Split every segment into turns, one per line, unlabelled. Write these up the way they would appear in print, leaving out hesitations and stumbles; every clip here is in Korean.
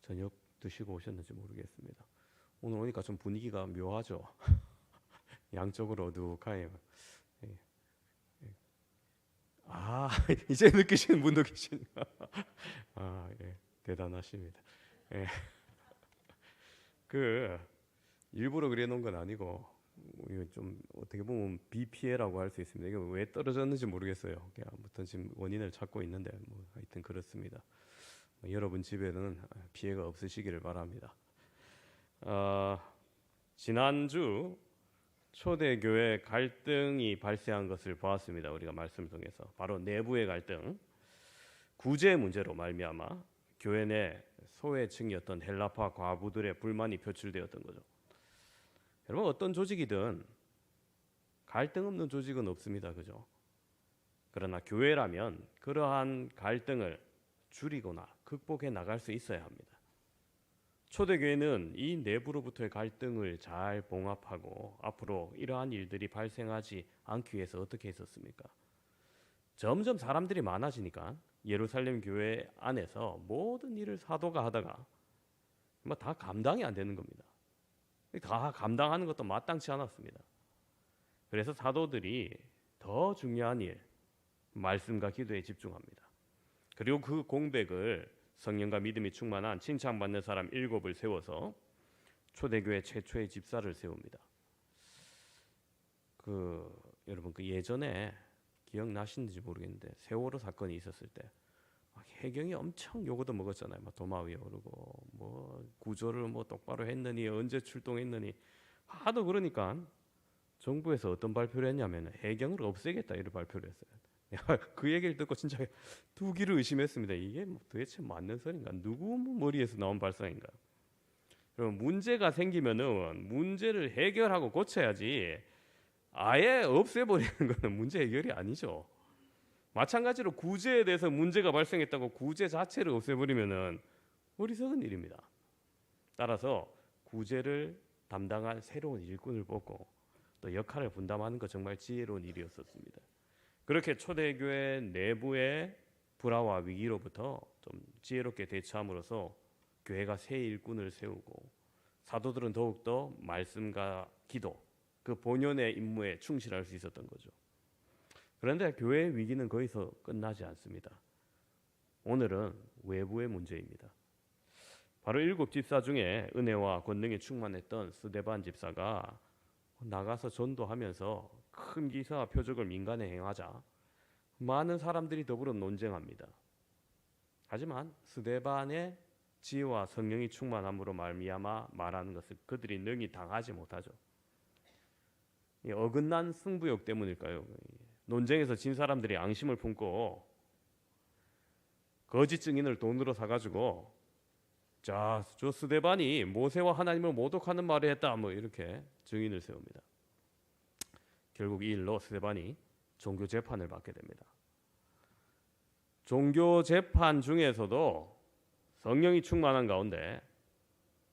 저녁 드시고 오셨는지 모르겠습니다. 오늘 오니까 좀 분위기가 묘하죠. 양쪽으로 어둑하네요. 예, 예. 아, 이제 느끼시는 분도 계시네요. 아, 예, 대단하십니다. 예, 그 일부러 그래놓은 건 아니고 이거 좀 어떻게 보면 비 피해라고 할 수 있습니다. 이게 왜 떨어졌는지 모르겠어요. 아무튼 지금 원인을 찾고 있는데 뭐 하여튼 그렇습니다. 여러분 집에는 피해가 없으시기를 바랍니다. 어, 지난주 초대교회 갈등이 발생한 것을 보았습니다. 우리가 말씀을 통해서 바로 내부의 갈등, 구제 문제로 말미암아 교회 내 소외층이었던 헬라파 과부들의 불만이 표출되었던 거죠. 여러분 어떤 조직이든 갈등 없는 조직은 없습니다. 그죠? 그러나 교회라면 그러한 갈등을 줄이거나 극복해 나갈 수 있어야 합니다. 초대교회는 이 내부로부터의 갈등을 잘 봉합하고 앞으로 이러한 일들이 발생하지 않기 위해서 어떻게 했었습니까? 점점 사람들이 많아지니까 예루살렘 교회 안에서 모든 일을 사도가 하다가 다 감당이 안 되는 겁니다. 다 감당하는 것도 마땅치 않았습니다. 그래서 사도들이 더 중요한 일, 말씀과 기도에 집중합니다. 그리고 그 공백을 성령과 믿음이 충만한 칭찬받는 사람 7을 세워서 초대교회 최초의 집사를 세웁니다. 여러분 예전에 기억나시는지 모르겠는데 세월호 사건이 있었을 때 해경이 엄청 요거도 먹었잖아요. 도마 위에 오르고 구조를 똑바로 했느니 언제 출동했느니 하도 그러니까 정부에서 어떤 발표를 했냐면 해경을 없애겠다 이런 발표를 했어요. 그 얘기를 듣고 진짜 두 귀를 의심했습니다. 이게 도대체 맞는 소린가? 누구 머리에서 나온 발상인가? 그럼 문제가 생기면은 문제를 해결하고 고쳐야지 아예 없애버리는 것은 문제 해결이 아니죠. 마찬가지로 구제에 대해서 문제가 발생했다고 구제 자체를 없애버리면은 어리석은 일입니다. 따라서 구제를 담당한 새로운 일꾼을 뽑고 또 역할을 분담하는 것 정말 지혜로운 일이었었습니다. 그렇게 초대교회 내부의 불화와 위기로부터 좀 지혜롭게 대처함으로써 교회가 새 일꾼을 세우고 사도들은 더욱더 말씀과 기도, 그 본연의 임무에 충실할 수 있었던 거죠. 그런데 교회의 위기는 거기서 끝나지 않습니다. 오늘은 외부의 문제입니다. 바로 7 집사 중에 은혜와 권능이 충만했던 스데반 집사가 나가서 전도하면서 큰 기사와 표적을 민간에 행하자 많은 사람들이 더불어 논쟁합니다. 하지만 스데반의 지혜와 성령이 충만함으로 말미암아 말하는 것을 그들이 능히 당하지 못하죠. 어긋난 승부욕 때문일까요? 논쟁에서 진 사람들이 앙심을 품고 거짓 증인을 돈으로 사가지고 자, 저 스데반이 모세와 하나님을 모독하는 말을 했다 이렇게 증인을 세웁니다. 결국 이 일로 스데반이 종교 재판을 받게 됩니다. 종교 재판 중에서도 성령이 충만한 가운데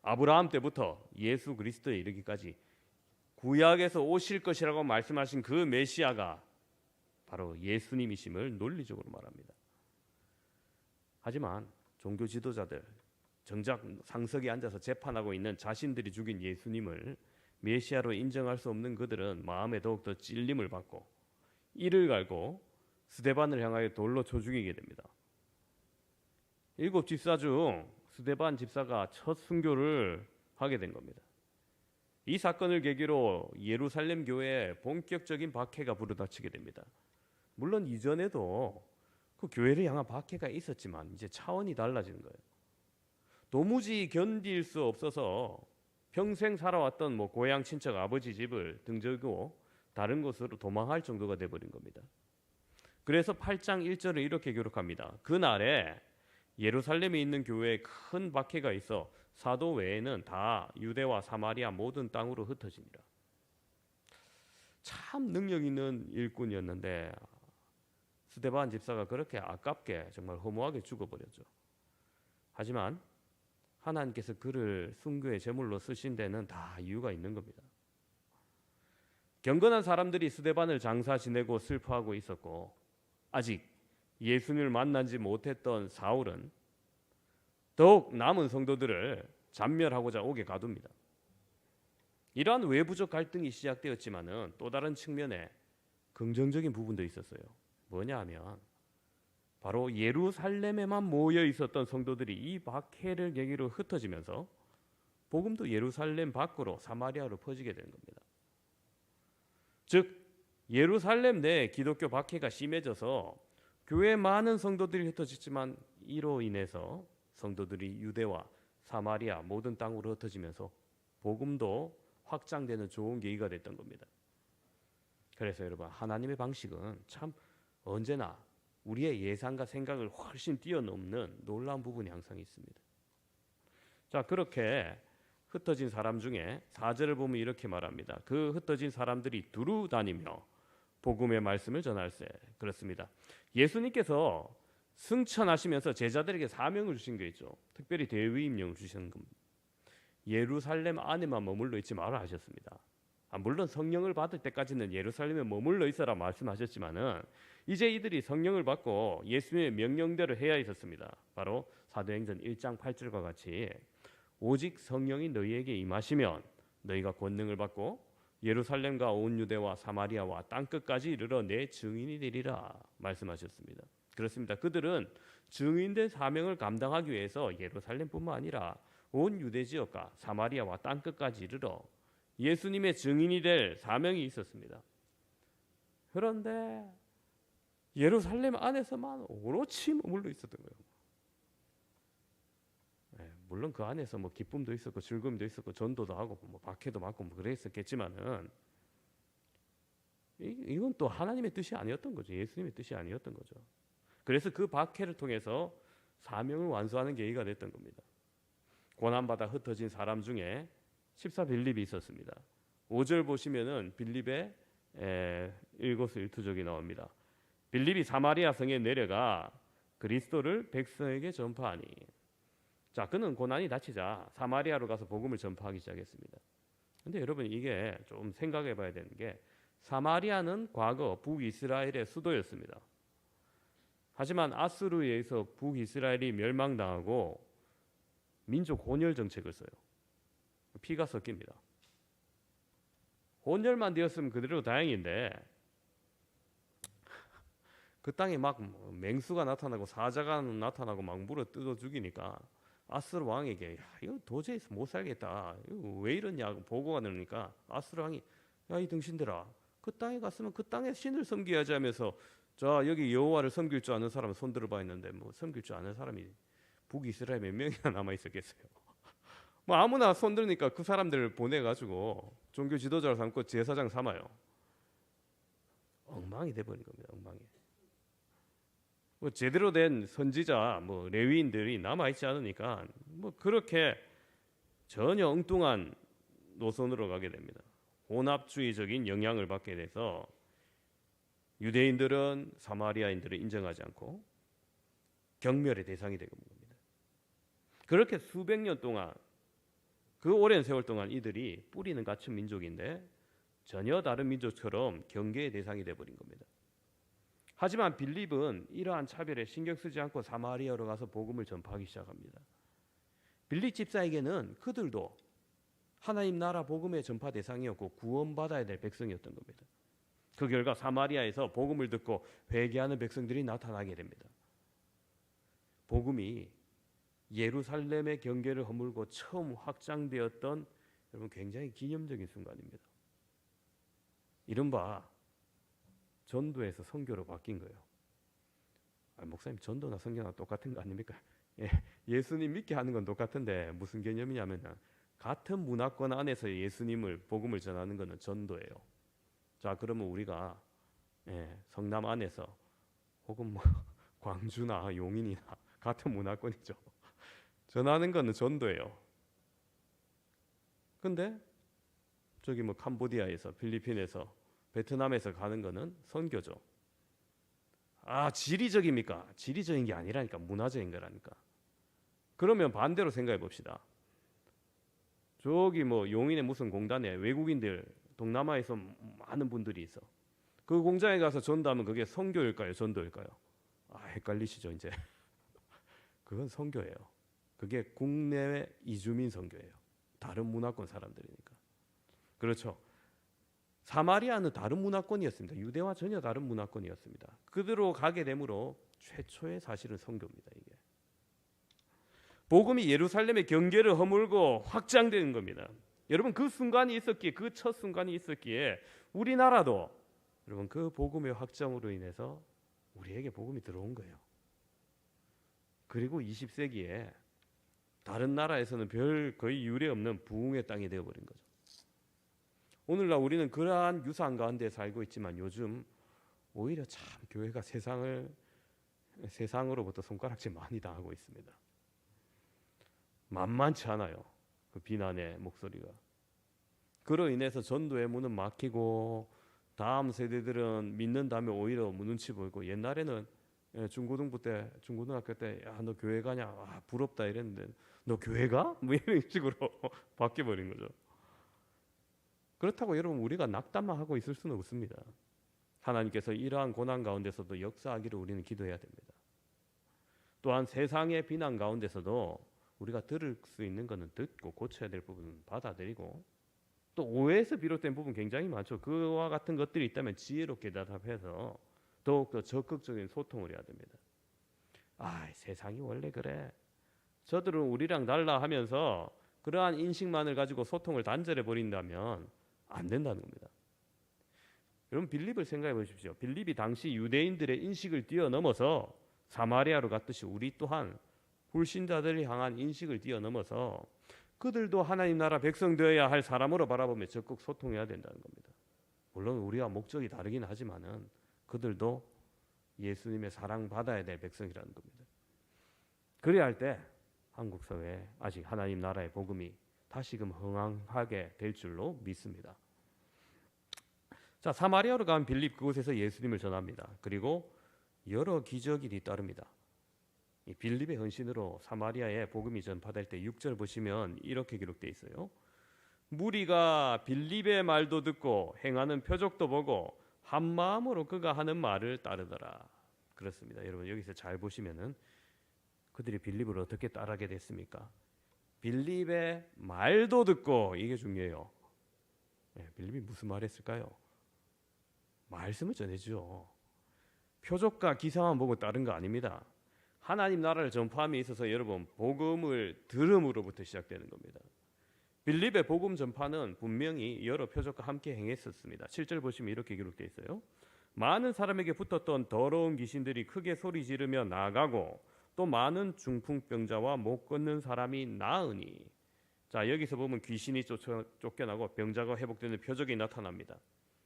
아브라함 때부터 예수 그리스도에 이르기까지 구약에서 오실 것이라고 말씀하신 그 메시아가 바로 예수님이심을 논리적으로 말합니다. 하지만 종교 지도자들, 정작 상석에 앉아서 재판하고 있는 자신들이 죽인 예수님을 메시아로 인정할 수 없는 그들은 마음에 더욱더 찔림을 받고 이를 갈고 스데반을 향하여 돌로 쳐 죽이게 됩니다. 7 집사 중 스데반 집사가 첫 순교를 하게 된 겁니다. 이 사건을 계기로 예루살렘 교회에 본격적인 박해가 불어닥치게 됩니다. 물론 이전에도 그 교회를 향한 박해가 있었지만 이제 차원이 달라지는 거예요. 도무지 견딜 수 없어서 평생 살아왔던 고향 친척 아버지 집을 등지고 다른 곳으로 도망할 정도가 돼버린 겁니다. 그래서 8장 1절을 이렇게 기록합니다. 그날에 예루살렘에 있는 교회에 큰 박해가 있어 사도 외에는 다 유대와 사마리아 모든 땅으로 흩어지니라. 참 능력 있는 일꾼이었는데 스데반 집사가 그렇게 아깝게 정말 허무하게 죽어버렸죠. 하지만 하나님께서 그를 순교의 제물로 쓰신 데는 다 이유가 있는 겁니다. 경건한 사람들이 스데반을 장사 지내고 슬퍼하고 있었고 아직 예수님을 만나지 못했던 사울은 더욱 남은 성도들을 잔멸하고자 옥에 가둡니다. 이러한 외부적 갈등이 시작되었지만은 또 다른 측면에 긍정적인 부분도 있었어요. 뭐냐 하면 바로 예루살렘에만 모여 있었던 성도들이 이 박해를 계기로 흩어지면서 복음도 예루살렘 밖으로 사마리아로 퍼지게 되는 겁니다. 즉 예루살렘 내 기독교 박해가 심해져서 교회 많은 성도들이 흩어졌지만 이로 인해서 성도들이 유대와 사마리아 모든 땅으로 흩어지면서 복음도 확장되는 좋은 계기가 됐던 겁니다. 그래서 여러분 하나님의 방식은 참 언제나 우리의 예상과 생각을 훨씬 뛰어넘는 놀라운 부분이 항상 있습니다. 자, 그렇게 흩어진 사람 중에 4절을 보면 이렇게 말합니다. 그 흩어진 사람들이 두루 다니며 복음의 말씀을 전할세. 그렇습니다. 예수님께서 승천하시면서 제자들에게 사명을 주신 게 있죠. 특별히 대위임령을 주시는 겁니다. 예루살렘 안에만 머물러 있지 말아 하셨습니다. 물론 성령을 받을 때까지는 예루살렘에 머물러 있어라 말씀하셨지만은 이제 이들이 성령을 받고 예수님의 명령대로 해야 있었습니다. 바로 사도행전 1장 8절과 같이 오직 성령이 너희에게 임하시면 너희가 권능을 받고 예루살렘과 온 유대와 사마리아와 땅끝까지 이르러 내 증인이 되리라 말씀하셨습니다. 그렇습니다. 그들은 증인된 사명을 감당하기 위해서 예루살렘뿐만 아니라 온 유대 지역과 사마리아와 땅끝까지 이르러 예수님의 증인이 될 사명이 있었습니다. 그런데 예루살렘 안에서만 오롯이 머물러 있었던 거예요. 물론 그 안에서 뭐 기쁨도 있었고 즐거움도 있었고 전도도 하고 뭐 박해도 맞고 뭐 그랬었겠지만은 이건 또 하나님의 뜻이 아니었던 거죠. 예수님의 뜻이 아니었던 거죠. 그래서 그 박해를 통해서 사명을 완수하는 계기가 됐던 겁니다. 고난받아 흩어진 사람 중에 14 빌립이 있었습니다. 5절 보시면은 빌립의 일거수일투족이 나옵니다. 빌립이 사마리아 성에 내려가 그리스도를 백성에게 전파하니. 자, 그는 고난이 닥치자 사마리아로 가서 복음을 전파하기 시작했습니다. 근데 여러분 이게 좀 생각해 봐야 되는 게 사마리아는 과거 북이스라엘의 수도였습니다. 하지만 아수르에 의해서 북이스라엘이 멸망당하고 민족 혼혈 정책을 써요. 피가 섞입니다. 혼혈만 되었으면 그대로 다행인데 그 땅에 막 맹수가 나타나고 사자가 나타나고 막 물어 뜯어 죽이니까 아수르 왕에게 이거 도저히 못 살겠다. 이거 왜 이러냐고 보고가 나오니까 아수르 왕이 야, 이 등신들아 그 땅에 갔으면 그 땅의 신을 섬겨야지 하면서 자 여기 여호와를 섬길 줄 아는 사람은 손 들어봐 했는데 뭐 섬길 줄 아는 사람이 북이스라엘 몇 명이나 남아 있었겠어요. 뭐 아무나 손 들니까 그 사람들을 보내가지고 종교 지도자를 삼고 제사장 삼아요. 엉망이 돼버린 겁니다. 엉망이. 뭐 제대로 된 선지자, 뭐 레위인들이 남아 있지 않으니까 뭐 그렇게 전혀 엉뚱한 노선으로 가게 됩니다. 혼합주의적인 영향을 받게 돼서 유대인들은 사마리아인들을 인정하지 않고 경멸의 대상이 되는 겁니다. 그렇게 수백 년 동안 그 오랜 세월 동안 이들이 뿌리는 같은 민족인데 전혀 다른 민족처럼 경계의 대상이 되어버린 겁니다. 하지만 빌립은 이러한 차별에 신경 쓰지 않고 사마리아로 가서 복음을 전파하기 시작합니다. 빌립 집사에게는 그들도 하나님 나라 복음의 전파 대상이었고 구원받아야 될 백성이었던 겁니다. 그 결과 사마리아에서 복음을 듣고 회개하는 백성들이 나타나게 됩니다. 복음이 예루살렘의 경계를 허물고 처음 확장되었던 여러분 굉장히 기념적인 순간입니다. 이른바 전도에서 선교로 바뀐 거예요. 목사님 전도나 선교나 똑같은 거 아닙니까? 예수님 믿게 하는 건 똑같은데 무슨 개념이냐면 같은 문화권 안에서 예수님을 복음을 전하는 것은 전도예요. 자 그러면 우리가 성남 안에서 혹은 뭐 광주나 용인이나 같은 문화권이죠. 전하는 것은 전도예요. 근데 저기 뭐 캄보디아에서 필리핀에서 베트남에서 가는 거는 선교죠. 아 지리적입니까? 지리적인 게 아니라니까 문화적인 거라니까. 그러면 반대로 생각해 봅시다. 저기 뭐 용인의 무슨 공단에 외국인들 동남아에서 많은 분들이 있어. 그 공장에 가서 전도하면 그게 선교일까요? 전도일까요? 아 헷갈리시죠 이제. 그건 선교예요. 그게 국내 이주민 선교예요. 다른 문화권 사람들이니까. 그렇죠. 사마리아는 다른 문화권이었습니다. 유대와 전혀 다른 문화권이었습니다. 그대로 가게 되므로 최초의 사실은 선교입니다. 이게 복음이 예루살렘의 경계를 허물고 확장되는 겁니다. 여러분 그 순간이 있었기에, 그 첫 순간이 있었기에 우리나라도 여러분 그 복음의 확장으로 인해서 우리에게 복음이 들어온 거예요. 그리고 20세기에 다른 나라에서는 별 거의 유례 없는 부흥의 땅이 되어버린 거죠. 오늘날 우리는 그러한 유산 가운데 살고 있지만 요즘 오히려 참 교회가 세상으로부터 손가락질 많이 당하고 있습니다. 만만치 않아요. 그 비난의 목소리가. 그로 인해서 전도의 문은 막히고 다음 세대들은 믿는다며 오히려 눈치 보이고, 옛날에는 중고등학교 때 야 너 교회 가냐? 아, 부럽다 이랬는데 너 교회 가? 뭐 이런 식으로 바뀌어버린 거죠. 그렇다고 여러분 우리가 낙담만 하고 있을 수는 없습니다. 하나님께서 이러한 고난 가운데서도 역사하기를 우리는 기도해야 됩니다. 또한 세상의 비난 가운데서도 우리가 들을 수 있는 것은 듣고 고쳐야 될 부분은 받아들이고, 또 오해에서 비롯된 부분 굉장히 많죠. 그와 같은 것들이 있다면 지혜롭게 대답해서 더욱더 적극적인 소통을 해야 됩니다. 아, 세상이 원래 그래. 저들은 우리랑 달라 하면서 그러한 인식만을 가지고 소통을 단절해 버린다면 안 된다는 겁니다. 여러분 빌립을 생각해 보십시오. 빌립이 당시 유대인들의 인식을 뛰어넘어서 사마리아로 갔듯이 우리 또한 불신자들을 향한 인식을 뛰어넘어서 그들도 하나님 나라 백성 되어야 할 사람으로 바라보며 적극 소통해야 된다는 겁니다. 물론 우리와 목적이 다르긴 하지만은 그들도 예수님의 사랑받아야 될 백성이라는 겁니다. 그래야 할 때 한국 사회에 아직 하나님 나라의 복음이 다시금 흥황하게 될 줄로 믿습니다. 자, 사마리아로 간 빌립, 그곳에서 예수님을 전합니다. 그리고 여러 기적이 뒤따릅니다. 이 빌립의 헌신으로 사마리아에 복음이 전파될 때 6절 보시면 이렇게 기록되어 있어요. 무리가 빌립의 말도 듣고 행하는 표적도 보고 한 마음으로 그가 하는 말을 따르더라. 그렇습니다. 여러분 여기서 잘 보시면은 그들이 빌립을 어떻게 따르게 됐습니까? 빌립의 말도 듣고, 이게 중요해요. 빌립이 무슨 말 했을까요? 말씀을 전해주죠. 표적과 기사만 보고 따른 거 아닙니다. 하나님 나라를 전파함에 있어서 여러분 복음을 들음으로부터 시작되는 겁니다. 빌립의 복음 전파는 분명히 여러 표적과 함께 행했었습니다. 7절 보시면 이렇게 기록되어 있어요. 많은 사람에게 붙었던 더러운 귀신들이 크게 소리 지르며 나가고 또 많은 중풍병자와 못 걷는 사람이 나으니. 자, 여기서 보면 귀신이 쫓겨나고 병자가 회복되는 표적이 나타납니다.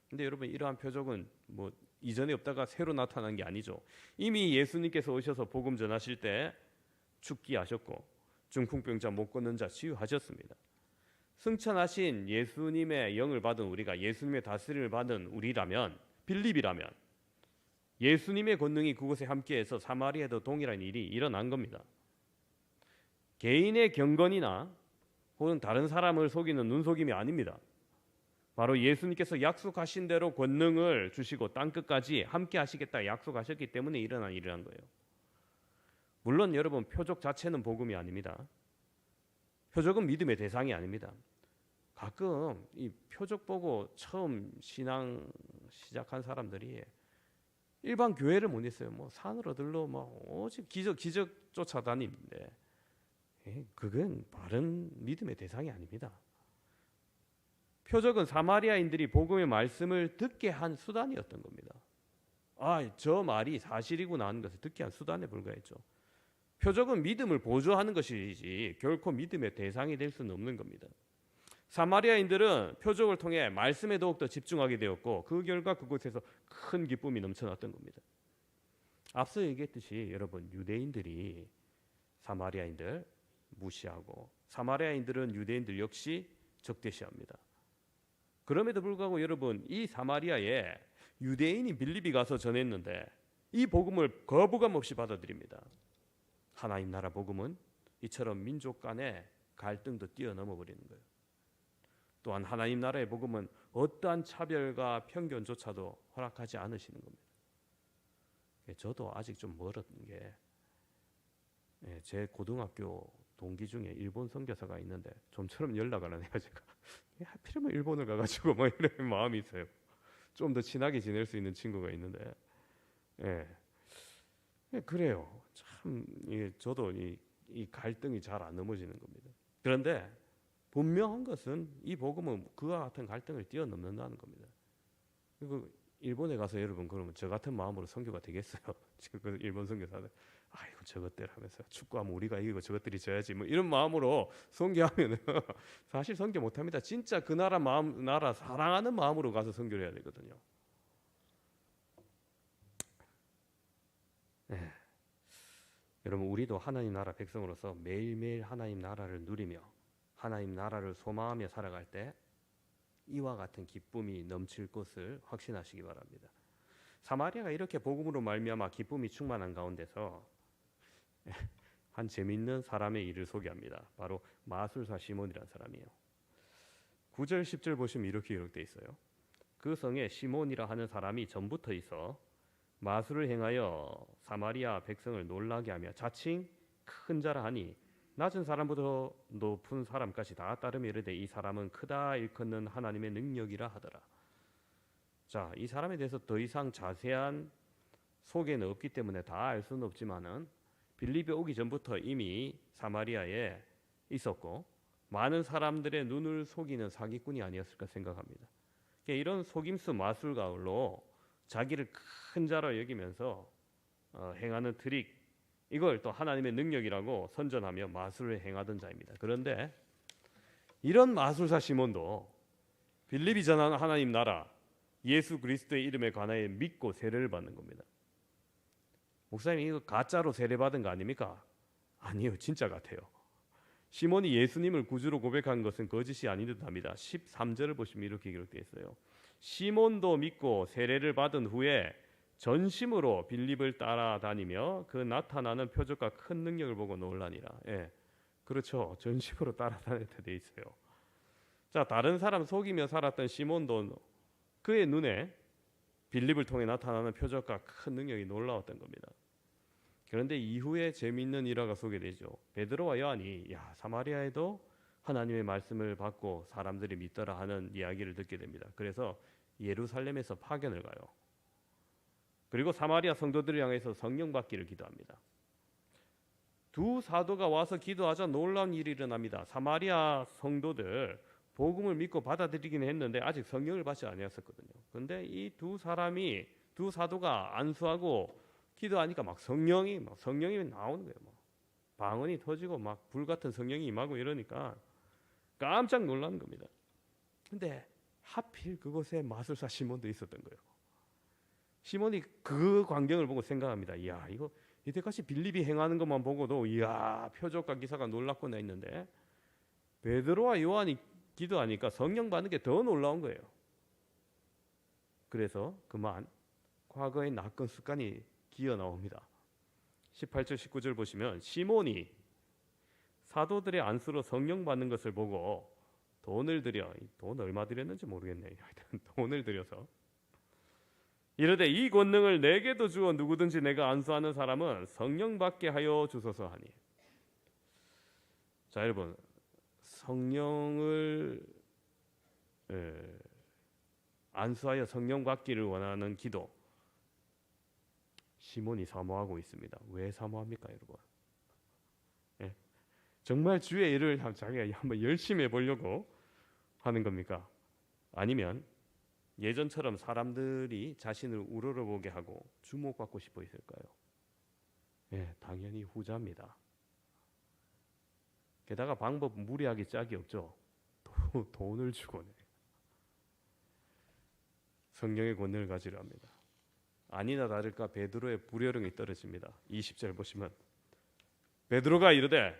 근데 여러분 이러한 표적은 뭐 이전에 없다가 새로 나타난 게 아니죠. 이미 예수님께서 오셔서 복음 전하실 때 죽기하셨고 중풍병자 못 걷는 자 치유하셨습니다. 승천하신 예수님의 영을 받은 우리가, 예수님의 다스림을 받은 우리라면, 빌립이라면 예수님의 권능이 그곳에 함께해서 사마리아에도 동일한 일이 일어난 겁니다. 개인의 경건이나 혹은 다른 사람을 속이는 눈속임이 아닙니다. 바로 예수님께서 약속하신 대로 권능을 주시고 땅끝까지 함께 하시겠다 약속하셨기 때문에 일어난 일이란 거예요. 물론 여러분 표적 자체는 복음이 아닙니다. 표적은 믿음의 대상이 아닙니다. 가끔 이 표적 보고 처음 신앙 시작한 사람들이 일반 교회를 못 했어요. 뭐 산으로 들러 뭐 오직 기적 쫓아다니는데 그건 바른 믿음의 대상이 아닙니다. 표적은 사마리아인들이 복음의 말씀을 듣게 한 수단이었던 겁니다. 아, 저 말이 사실이구나 하는 것을 듣게 한 수단에 불과했죠. 표적은 믿음을 보조하는 것이지 결코 믿음의 대상이 될 수는 없는 겁니다. 사마리아인들은 표적을 통해 말씀에 더욱더 집중하게 되었고 그 결과 그곳에서 큰 기쁨이 넘쳐났던 겁니다. 앞서 얘기했듯이 여러분 유대인들이 사마리아인들 무시하고 사마리아인들은 유대인들 역시 적대시합니다. 그럼에도 불구하고 여러분 이 사마리아에 유대인인 빌립이 가서 전했는데 이 복음을 거부감 없이 받아들입니다. 하나님 나라 복음은 이처럼 민족 간의 갈등도 뛰어넘어 버리는 거예요. 또한 하나님 나라의 복음은 어떠한 차별과 편견조차도 허락하지 않으시는 겁니다. 저도 아직 좀 멀었던 게 제 고등학교 동기 중에 일본 선교사가 있는데 좀처럼 연락을 안 해요. 제가 하필이면 일본을 가가지고 뭐 이런 마음이 있어요. 좀 더 친하게 지낼 수 있는 친구가 있는데, 예, 그래요. 참, 저도 이 갈등이 잘 안 넘어지는 겁니다. 그런데 분명한 것은 이 복음은 그와 같은 갈등을 뛰어넘는다는 겁니다. 그리고 일본에 가서 여러분 그러면 저 같은 마음으로 선교가 되겠어요? 지금 그 일본 선교사들 아이고 저것들 하면서 축구하면 우리가 이기고 저것들이 져야지 뭐 이런 마음으로 선교하면은 사실 선교 못합니다. 진짜 그 나라 나라 사랑하는 마음으로 가서 선교를 해야 되거든요. 네. 여러분 우리도 하나님 나라 백성으로서 매일매일 하나님 나라를 누리며 하나님 나라를 소망하며 살아갈 때 이와 같은 기쁨이 넘칠 것을 확신하시기 바랍니다. 사마리아가 이렇게 복음으로 말미암아 기쁨이 충만한 가운데서 한 재미있는 사람의 일을 소개합니다. 바로 마술사 시몬이라는 사람이에요. 9절 10절 보시면 이렇게 기록되어 있어요. 그 성에 시몬이라 하는 사람이 전부터 있어 마술을 행하여 사마리아 백성을 놀라게 하며 자칭 큰 자라 하니 낮은 사람보다 높은 사람까지 다 따르며 이르되 이 사람은 크다 일컫는 하나님의 능력이라 하더라. 자, 이 사람에 대해서 더 이상 자세한 소개는 없기 때문에 다 알 수는 없지만은 빌립에 오기 전부터 이미 사마리아에 있었고 많은 사람들의 눈을 속이는 사기꾼이 아니었을까 생각합니다. 이런 속임수 마술가로 자기를 큰 자로 여기면서 행하는 트릭, 이걸 또 하나님의 능력이라고 선전하며 마술을 행하던 자입니다. 그런데 이런 마술사 시몬도 빌립이 전하는 하나님 나라 예수 그리스도의 이름에 관하여 믿고 세례를 받는 겁니다. 목사님 이거 가짜로 세례받은 거 아닙니까? 아니요, 진짜 같아요. 시몬이 예수님을 구주로 고백한 것은 거짓이 아닌 듯합니다. 13절을 보시면 이렇게 기록되어 있어요. 시몬도 믿고 세례를 받은 후에 전심으로 빌립을 따라다니며 그 나타나는 표적과 큰 능력을 보고 놀라니라. 예, 그렇죠. 전심으로 따라다닐 때 돼 있어요. 자, 다른 사람 속이며 살았던 시몬도 그의 눈에 빌립을 통해 나타나는 표적과 큰 능력이 놀라웠던 겁니다. 그런데 이후에 재미있는 일화가 소개되죠. 베드로와 요한이 사마리아에도 하나님의 말씀을 받고 사람들이 믿더라 하는 이야기를 듣게 됩니다. 그래서 예루살렘에서 파견을 가요. 그리고 사마리아 성도들을 향해서 성령 받기를 기도합니다. 두 사도가 와서 기도하자 놀라운 일이 일어납니다. 사마리아 성도들 복음을 믿고 받아들이긴 했는데 아직 성령을 받지 아니었었거든요. 그런데 이 두 사도가 안수하고 기도하니까 막 성령이 나오는 거예요. 막 방언이 터지고 막 불 같은 성령이 임하고 이러니까 깜짝 놀란 겁니다. 근데 하필 그곳에 마술사 시몬도 있었던 거예요. 시몬이 그 광경을 보고 생각합니다. 이야, 이거 이때까지 빌립이 행하는 것만 보고도 이야, 표적과 기사가 놀랍구나 했는데 베드로와 요한이 기도하니까 성령 받는 게 더 놀라운 거예요. 그래서 그만 과거의 나쁜 습관이 기어 나옵니다. 18절 19절 보시면 시몬이 사도들의 안수로 성령 받는 것을 보고 돈을 들여, 돈 얼마 들였는지 모르겠네요. 돈을 들여서 이르되 이 권능을 내게도 주어 누구든지 내가 안수하는 사람은 성령 받게 하여 주소서 하니. 자, 여러분, 성령을 안수하여 성령 받기를 원하는 기도 시몬이 사모하고 있습니다. 왜 사모합니까, 여러분? 예? 정말 주의 일을 자기가 한번 열심히 해보려고 하는 겁니까? 아니면 예전처럼 사람들이 자신을 우러러보게 하고 주목받고 싶어 있을까요? 예, 당연히 후자입니다. 게다가 방법 무리하게 짝이 없죠. 돈을 주고 성령의 권능을 가지려 합니다. 아니나 다를까 베드로의 불효령이 떨어집니다. 20절 보시면 베드로가 이르되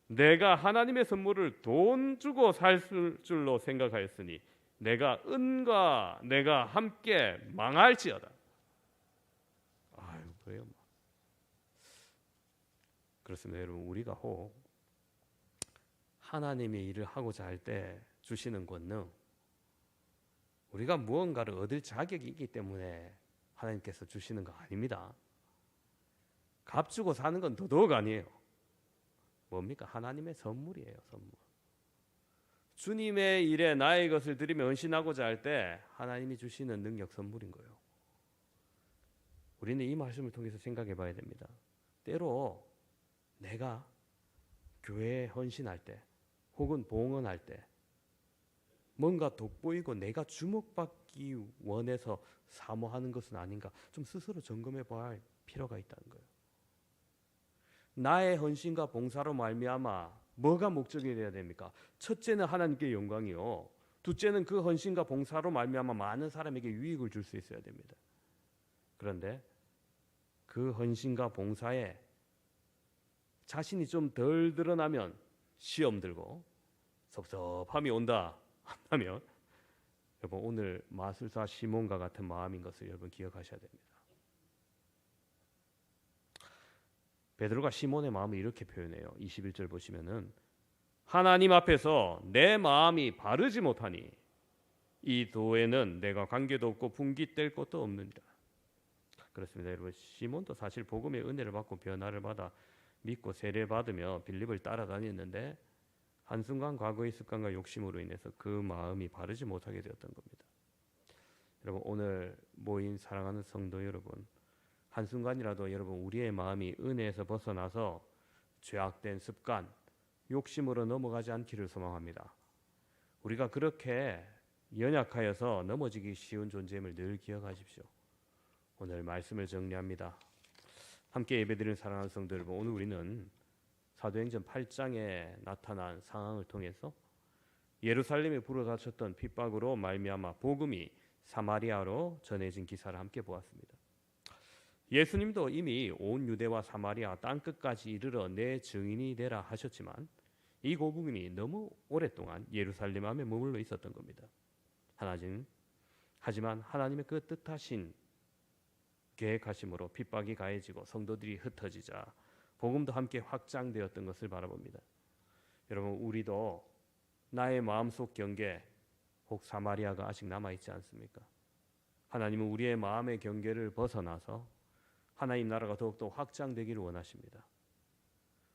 내가 하나님의 선물을 돈 주고 살 줄로 생각하였으니 내가 은과 내가 함께 망할지어다. 아유, 그래요. 그렇습니다, 여러분. 우리가 혹 하나님의 일을 하고자 할 때 주시는 권능, 우리가 무언가를 얻을 자격이 있기 때문에 하나님께서 주시는 거 아닙니다. 값 주고 사는 건 더더욱 아니에요. 뭡니까? 하나님의 선물이에요. 선물. 주님의 일에 나의 것을 드리며 헌신하고자 할 때 하나님이 주시는 능력 선물인 거예요. 우리는 이 말씀을 통해서 생각해 봐야 됩니다. 때로 내가 교회에 헌신할 때 혹은 봉헌할 때 뭔가 돋보이고 내가 주목받기 원해서 사모하는 것은 아닌가 좀 스스로 점검해 봐야 할 필요가 있다는 거예요. 나의 헌신과 봉사로 말미암아 뭐가 목적이 되어야 됩니까? 첫째는 하나님께 영광이요. 둘째는 그 헌신과 봉사로 말미암아 많은 사람에게 유익을 줄 수 있어야 됩니다. 그런데 그 헌신과 봉사에 자신이 좀 덜 드러나면 시험 들고 섭섭함이 온다 하면 여러분 오늘 마술사 시몬과 같은 마음인 것을 여러분 기억하셔야 됩니다. 베드로가 시몬의 마음을 이렇게 표현해요. 21절 보시면은 하나님 앞에서 내 마음이 바르지 못하니 이 도에는 내가 관계도 없고 분깃될 것도 없느니라. 그렇습니다. 여러분 시몬도 사실 복음의 은혜를 받고 변화를 받아 믿고 세례받으며 빌립을 따라다녔는데 한순간 과거의 습관과 욕심으로 인해서 그 마음이 바르지 못하게 되었던 겁니다. 여러분 오늘 모인 사랑하는 성도 여러분, 한순간이라도 여러분 우리의 마음이 은혜에서 벗어나서 죄악된 습관, 욕심으로 넘어가지 않기를 소망합니다. 우리가 그렇게 연약하여서 넘어지기 쉬운 존재임을 늘 기억하십시오. 오늘 말씀을 정리합니다. 함께 예배드리는 사랑하는 성도 여러분, 오늘 우리는 사도행전 8장에 나타난 상황을 통해서 예루살렘에 불어닥쳤던 핍박으로 말미암아 복음이 사마리아로 전해진 기사를 함께 보았습니다. 예수님도 이미 온 유대와 사마리아 땅끝까지 이르러 내 증인이 되라 하셨지만 이 복음이 너무 오랫동안 예루살렘 안에 머물러 있었던 겁니다. 하지만 하나님의 그 뜻하신 계획하심으로 핍박이 가해지고 성도들이 흩어지자 복음도 함께 확장되었던 것을 바라봅니다. 여러분 우리도 나의 마음속 경계 혹 사마리아가 아직 남아있지 않습니까? 하나님은 우리의 마음의 경계를 벗어나서 하나님 나라가 더욱더 확장되기를 원하십니다.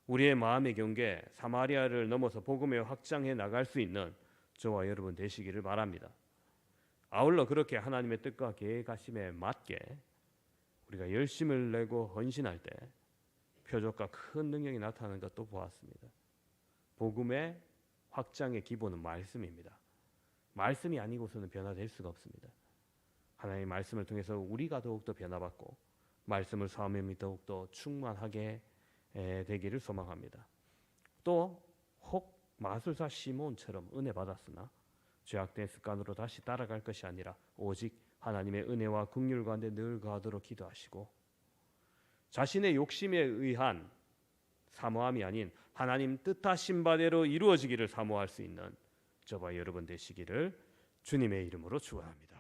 우리의 마음의 경계 사마리아를 넘어서 복음에 확장해 나갈 수 있는 저와 여러분 되시기를 바랍니다. 아울러 그렇게 하나님의 뜻과 계획하심에 맞게 우리가 열심을 내고 헌신할 때 표적과 큰 능력이 나타나는 것도 보았습니다. 복음의 확장의 기본은 말씀입니다. 말씀이 아니고서는 변화될 수가 없습니다. 하나님의 말씀을 통해서 우리가 더욱더 변화받고 말씀을 사모함이 더욱더 충만하게 되기를 소망합니다. 또 혹 마술사 시몬처럼 은혜 받았으나 죄악된 습관으로 다시 따라갈 것이 아니라 오직 하나님의 은혜와 긍휼 가운데 늘 거하도록 기도하시고 자신의 욕심에 의한 사모함이 아닌 하나님 뜻하신 바대로 이루어지기를 사모할 수 있는 저와 여러분 되시기를 주님의 이름으로 축원합니다.